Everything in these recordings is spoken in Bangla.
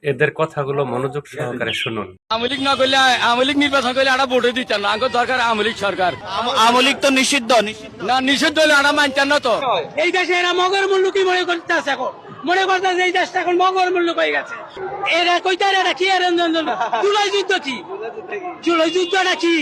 এদের কথাগুলো মনোযোগ সহকারে শুনুন। আওয়ামী লীগ না করলে, আওয়ামী লীগ নির্বাচন করলে আড়া ভোটে দিতেন না। আগে দরকার আওয়ামী লীগ সরকার। আওয়ামী লীগ তো নিষিদ্ধ না নিষিদ্ধ হলে আড়া মানতেন না তো। এই দেশে এরা মগর মূল্য কি মনে করতেছে এখন? মনে করতেছে এই দেশটা এখন মগর মূল্য হয়ে গেছে। এরা কইতার এটা কি জুলাই যুদ্ধ কি? জুলাই যুদ্ধটা কি?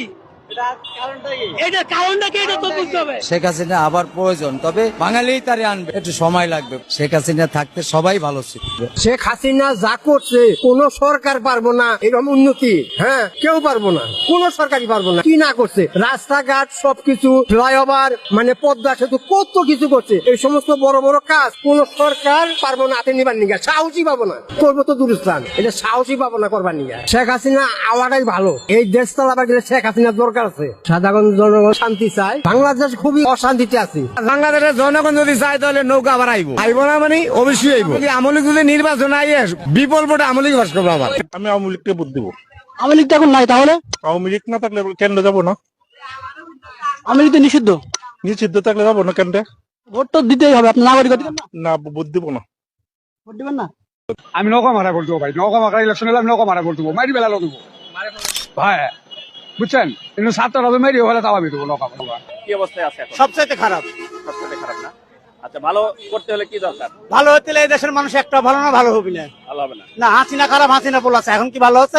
এটার কারণটা কি? এটা তো বুঝতে হবে। শেখ হাসিনা আবার প্রয়োজন, তবে বাঙালি তারে আনবে, একটু সময় লাগবে। শেখ হাসিনা থাকতে সবাই ভালো ছিল। শেখ হাসিনা যা করছে কোন সরকার পারবো না এরকম উন্নতি, হ্যাঁ কেউ পারবো না, কোন সরকারই পারবো না। কি না করছে, রাস্তাঘাট সবকিছু, ফ্লাইওভার মানে পদ্মা সেতু, কত কিছু করছে। এই সমস্ত বড় বড় কাজ কোন সরকার পারবো না হাতে নিবার নিগা, সাহসী পাবো না। করবো তো দূরস্থান, এটা সাহসী পাবো না করবার নিগা। শেখ হাসিনা আওয়াটাই ভালো। এই দেশ চালাবার গেলে শেখ হাসিনা দরকার আছে। সাধারণ জনগণ শান্তি চায়, বাংলাদেশ খুবই অশান্তিতে আছে। বাংলাদেশের জনগণ যদি চায় তাহলে নৌকা আবার আইব না, মানে অবশ্যই আইব। আমলিক যদি নির্বাচন আইয়ে বিপুল ভোটে আমলিক বাস করবো। আবার আমি আওয়ামী লীগকে ভোট দিব। আওয়ামী লীগ তো এখন নাই, তাহলে আওয়ামী লীগ না থাকলে কেন্দ্রে যাবো না। আওয়ামী লীগ তো নিষিদ্ধ। নিষিদ্ধ থাকলে যাবো না কেন্দ্রে। ভোট তো দিতেই হবে, আপনার নাগরিক অধিকার না। না, ভোট দিব না। ভোট দিবেন না? আমি নৌকা মারা করে দেবো ভাই, নৌকা মারা ইলেকশন হলে আমি নৌকা মারা করে দেবো, মারি বেলা দেবো ভাই, বুঝছেন? কিন্তু 7 হবে মেরি হলে তাও আমি দেবো নৌকা। কি অবস্থায় আছে এখন? সবচাইতে খারাপ। সবচেয়ে খারাপ না? আচ্ছা, ভালো করতে হলে কি দরকার? ভালো হতে এই দেশের মানুষ একটা ভালো না, ভালো হবে না। ভালো হবে না। না হাসিনা খারাপ, হাসিনা বলাছে, এখন কি ভালো হচ্ছে?